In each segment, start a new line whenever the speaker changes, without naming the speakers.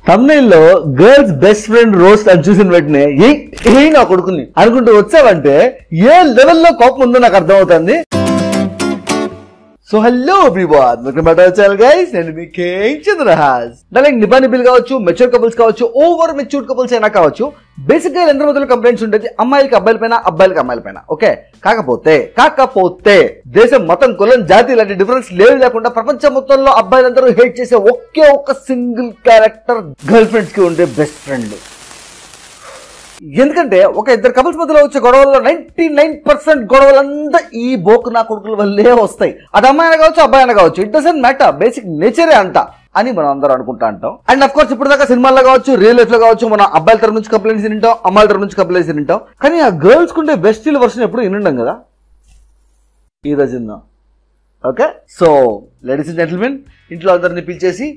తమ్నైల్లో girls best friend roast అని చూసిన వెంటనే ఏ నా కొడుకుని అనుకుంటూ వచ్చావంటే ఏ లెవెల్లో కోపం ఉందో నాకు అర్థమవుతుంది. So hello everyone, welcome back to our channel guys. నేను మీ కింగ్ చంద్రహాస్. లైక్ నిబానిబిల్ కావచ్చు, మెచ్యూర్ కపుల్స్ కావచ్చు, ఓవర్ మెచ్యూర్డ్ కపుల్స్ అయినా కావచ్చు, బేసిక్ గా అందరి మధ్యలో కంప్లైంట్స్ ఉండేది అమ్మాయిలకి అబ్బాయిల పైన, అబ్బాయిలకి అమ్మాయిల పైన. ఓకే, కాకపోతే దేశం, మతం, కులం, జాతి లాంటి డిఫరెన్స్ లేదు లేకుండా ప్రపంచం మొత్తంలో అబ్బాయిలందరూ హేట్ చేసే ఒకే ఒక్క సింగిల్ క్యారెక్టర్ గర్ల్ ఫ్రెండ్స్ కి ఉండే బెస్ట్ ఫ్రెండ్. ఎందుకంటే ఒక ఇద్దరు కపుల్స్ మధ్యలో వచ్చే గొడవల్లో 99% గొడవలంతా ఈ బోకు నా కొడుకుల వల్లే వస్తాయి. అది అమ్మాయి అయినా కావచ్చు, అబ్బాయి అయినా కావచ్చు, ఇట్ డజంట్ మ్యాటర్, బేసిక్ నేచరే అంట అని మనం అందరం అనుకుంటా అంటాం. అండ్ అఫ్ కోర్స్ ఇప్పుడు దాకా సినిమాల్లో కావచ్చు, రియల్ లైఫ్ లో కావచ్చు, మన అబ్బాయిల తరఫు నుంచి కంప్లైంట్స్ వింటాం, అమ్మాయిల తరఫు నుంచి కంప్లైంట్స్ వింటాం. కానీ ఆ గర్ల్స్ కుండే బెస్టీల వర్షన్ ఎప్పుడు వినుండం కదా, ఈ రోజు విన్నాం. Okay, so ladies and gentlemen, ఇంట్లో అందరిని పిలిచేసి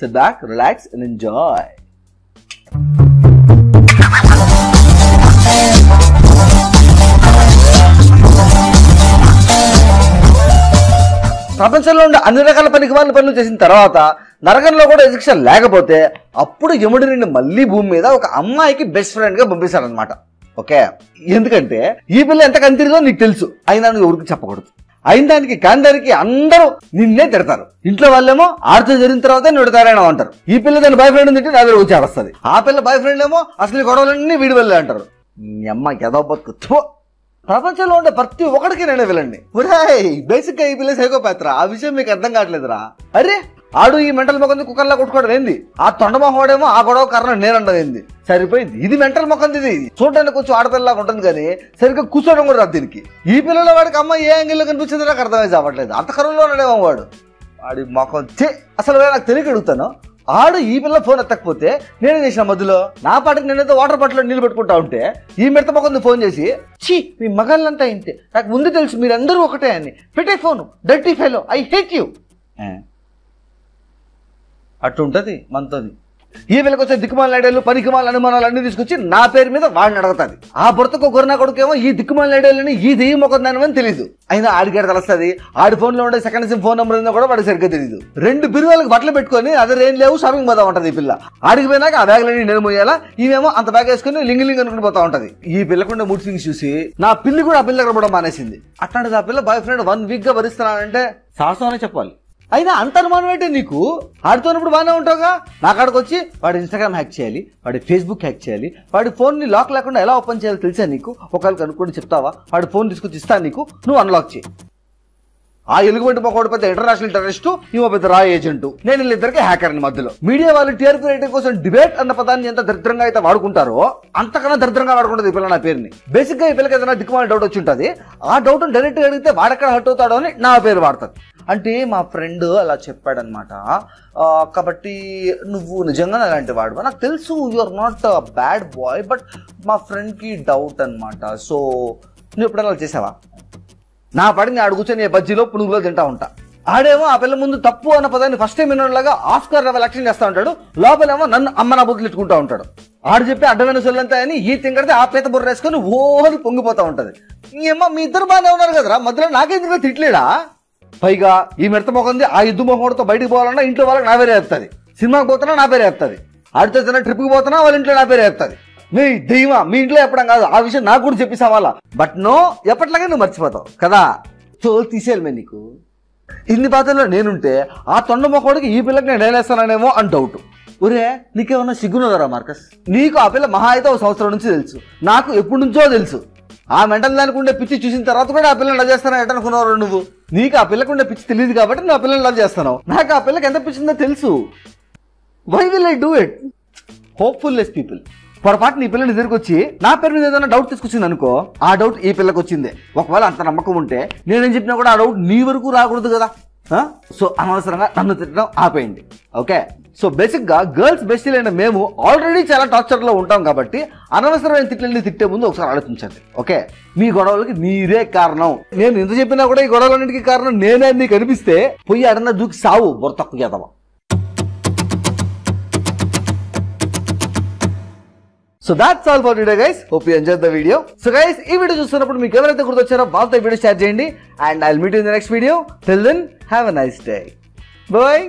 sit back, relax and enjoy. ప్రపంచంలో ఉండే అన్ని రకాల పనికిమాలిన పనులు చేసిన తర్వాత నరకంలో కూడా ఎజెక్షన్ లేకపోతే అప్పుడు యముడి నుండి మళ్ళీ భూమి మీద ఒక అమ్మాయికి బెస్ట్ ఫ్రెండ్ గా పంపిస్తారనమాట. ఓకే, ఎందుకంటే ఈ పిల్ల ఎంత కంతిరిదో నీకు తెలుసు, అయినా నువ్వు ఎవరికి చెప్పకూడదు. అయిన దానికి కాని దానికి అందరూ నిన్నే తిడతారు. ఇంట్లో వాళ్ళేమో ఆడితో జరిగిన తర్వాత నువ్వు తిడతారైనా అంటారు. ఈ పిల్ల దాని బాయ్ ఫ్రెండ్ తింటే నా దగ్గర వచ్చి ఆడొస్తుంది. ఆ పిల్ల బాయ్ ఫ్రెండ్ ఏమో అసలు గొడవలన్నీ వీడి వల్లే అంటారు. మీ అమ్మ ఎదో బతుకు. ప్రపంచంలో ఉండే ప్రతి ఒక్కడికి నేనే వెళ్ళండి. బేసిక్ గా ఈ పిల్ల సైకోపాత్ర, ఆ విషయం మీకు అర్థం కావట్లేదురా. అరే ఆడు ఈ మెంటల్ మొక్కది కుక్కర్లా కొట్టుకోవడం ఏంది, ఆ తొండమొహోడేమో ఆ గొడవ కారణం నేనండదు ఏంది, సరిపోయింది. ఇది మెంటల్ మొక్కంది, ఇది చూడడానికి కొంచెం ఆడపిల్లలాగా ఉంటుంది కానీ సరిగ్గా కూర్చోవడం కూడా రాదు దీనికి. ఈ పిల్లల వాడికి అమ్మ ఏ యాంగిల్లో కనిపించిందో నాకు అర్థమై చావట్లేదు. అంత కరువులో ఉన్నాడేమో వాడి మొఖం అసలు నాకు తెలియక అడుగుతాను. ఆడు ఈ పిల్ల ఫోన్ ఎత్తకపోతే నేనే చేసిన మధ్యలో నా పాటికి నేనైతే వాటర్ బాటిల్లో నీళ్ళు పెట్టుకుంటా ఉంటే ఈ మిడత మొక్కని ఫోన్ చేసి, చీ మీ మగాళ్ళంతా ఇంతే, నాకు ముందు తెలుసు మీరందరూ ఒకటే అని, పెట్టే phone, dirty fellow, I hate you. అట్టుంటది మనతోని. ఈ పిల్లకి వచ్చే దిక్కుమాల ఐడియాలు, పనికిమాల అనుమానాలు అన్ని తీసుకొచ్చి నా పేరు మీద వాడిని అడుగుతుంది. ఆ భర్తకు గొర్రె కొడుకేమో ఈ దిక్కుమాల ఐడియాలని ఈ దెయ్యం మొక్క దానివని తెలియదు. అయినా ఆడికేట తెలుస్తుంది. ఆడి ఫోన్ లో ఉండే సెకండ్ సిమ్ ఫోన్ నెంబర్ కూడా వాడికి సరిగ్గా తెలియదు. 2 బిరువాళ్ళకి బట్టలు పెట్టుకొని అదే ఏం లేవు షాపింగ్ పోతా ఉంటది ఈ పిల్ల. ఆడికి పోయినాక ఆ బ్యాగ్లన్నీ నేను మోయాలా, ఇవేమో అంత బ్యాగ్ వేసుకుని లింగ్ అనుకుని పోతా ఉంటది. ఈ పిల్లకుండే మూడ్ స్వింగ్స్ చూసి నా పిల్లి కూడా ఆ పిల్ల దగ్గర కూడా మానేసింది. అట్లాంటిది ఆ పిల్ల బాయ్ ఫ్రెండ్ 1 వీక్ గా భరిస్తున్నానంటే సాహసం అనే చెప్పాలి. అయినా అంత అనుమానం ఏంటి నీకు? ఆడుతున్నప్పుడు బాగానే ఉంటావుగా. నా కాడికి వచ్చి వాడి ఇన్స్టాగ్రామ్ హ్యాక్ చేయాలి, వాడి ఫేస్బుక్ హ్యాక్ చేయాలి, వాడి ఫోన్ ని లాక్ లేకుండా ఎలా ఓపెన్ చేయాలో తెలుసా నీకు? ఒకవేళ కనుక్కొని చెప్తావా? వాడి ఫోన్ తీసుకొచ్చి ఇస్తాను నీకు, నువ్వు అన్లాక్ చేయి. ఆ ఎలుగుబంటి మొక్కడు పెద్ద ఇంటర్నేషనల్ టెర్రరిస్టు, ఇవో పెద్ద రా ఏజెంటు, నేను వీళ్ళిద్దరికి హ్యాకర్ని మధ్యలో. మీడియా వాళ్ళు టీఆర్పీ రేటింగ్ కోసం డిబేట్ అన్న పదాన్ని ఎంత దరిద్రంగా అయితే వాడుకుంటారో అంతకన్నా దరిద్రంగా వాడుకుంటుంది ఈ పిల్ల నా పేరుని. బేసిక్ గా ఈ పిల్లకి ఏదైనా దిక్కుమాల డౌట్ వచ్చి ఉంటుంది. ఆ డౌట్ డైరెక్ట్ గా అడిగితే వాడెక్కడ హర్ట్ అవుతాడో అని నా పేరు వాడుతుంది. అంటే మా ఫ్రెండ్ అలా చెప్పాడనమాట, కాబట్టి నువ్వు నిజంగా అలాంటి వాడు, నాకు తెలుసు you are not bad boy, but మా ఫ్రెండ్ కి డౌట్ అనమాట, సో నువ్వు ఎప్పుడైనా అలా చేసావా? నా పడిని ఆడు కూర్చొని బజ్జీలో పునుగులో తింటా ఉంటా. ఆడేమో ఆ పిల్ల ముందు తప్పు అన్న పదాన్ని ఫస్ట్ టైం వినోలాగా ఆస్కార్ లెవెల్ యాక్షన్ చేస్తా ఉంటాడు, లోపలేమో నన్ను అమ్మ నా బుద్ధులు ఇట్టుకుంటా ఉంటాడు. ఆడు చెప్పి అడ్డమైన సొల్లంతా అని ఈ తింగడితే ఆ పీత బుర్ర వేసుకొని ఓహని పొంగిపోతా ఉంటది. ఏమో మీ ఇద్దరు బాగానే ఉన్నారు కదరా, మధ్యలో నాకెందుకు తిట్లేడా? పైగా ఈ మిడత మొకంది ఆ యుద్ధ మొహంతో బయటకు పోవాలన్నా ఇంట్లో వాళ్ళకి నా పేరే చెప్తుంది, సినిమాకి పోతున్నా నా పేరే చెప్తుంది, ఆడితో ట్రిప్కి పోతున్నా వాళ్ళ ఇంట్లో నా పేరే చెప్తుంది. మీ దెయ్యమా మీ ఇంట్లో చెప్పడం కాదు, ఆ విషయం నాకు కూడా చెప్పేసా వాళ్ళ, బట్ నో ఎప్పట్లాగే నువ్వు మర్చిపోతావు కదా, తోలు తీసేయాలి మే నీకు. ఇన్ని బాధల్లో నేనుంటే ఆ తొండ మొక్కడికి ఈ పిల్లకి నేను నేనేస్తానేమో అని డౌట్. ఒరే నీకేమన్నా సిగ్గున్నదరా మార్కస్? నీకు ఆ పిల్ల మహా అయితే 1 సంవత్సరం నుంచి తెలుసు, నాకు ఎప్పటి నుంచో తెలుసు. ఆ మెంటల్ దానికి ఉండే పిచ్చి చూసిన తర్వాత కూడా ఆ పిల్లని లవ్ చేస్తాను ఎట్టనుకున్నావు నువ్వు? నీకు ఆ పిల్లకి ఉండే పిచ్చి తెలియదు కాబట్టి నువ్వు ఆ పిల్లని లవ్ చేస్తాను. నాకు ఆ పిల్లకి ఎంత పిచ్చిందో తెలుసు. Why will I do it? Hopeless people. పొరపాటు నీ పిల్లని దగ్గరికి వచ్చి నా పేరు మీద ఏదైనా డౌట్ తీసుకొచ్చింది అనుకో, ఆ డౌట్ ఈ పిల్లకి వచ్చిందే. ఒకవేళ అంత నమ్మకం ఉంటే నేనేం చెప్పినా కూడా ఆ డౌట్ నీ వరకు రాకూడదు కదా. సో అనవసరంగా నన్ను తిట్టడం ఆపేయండి. ఓకే, సో బేసిక్ గా గర్ల్స్ బెస్టీలైన మేము ఆల్రెడీ చాలా టార్చర్ లో ఉంటాం కాబట్టి అనవసరమైన తిట్లని తిట్టే ముందు ఒకసారి ఆలోచించండి. ఓకే, మీ గొడవలకి మీరే కారణం. నేను ఎంత చెప్పినా కూడా ఈ గొడవలన్నిటికీ కారణం నేనే నీకు అనిపిస్తే పోయి అడన్నా దూకి సావు బొర తక్కువ చేద్దామా. So that's all for today guys. Hope you enjoyed the video. So guys, ee video చూస్తున్నప్పుడు మీకు ఎవరైతే గుర్తొచ్చారో వాళ్ళతో ఈ వీడియో షేర్ చేయండి and I'll meet you in the next video. Till then, have a nice day. Bye.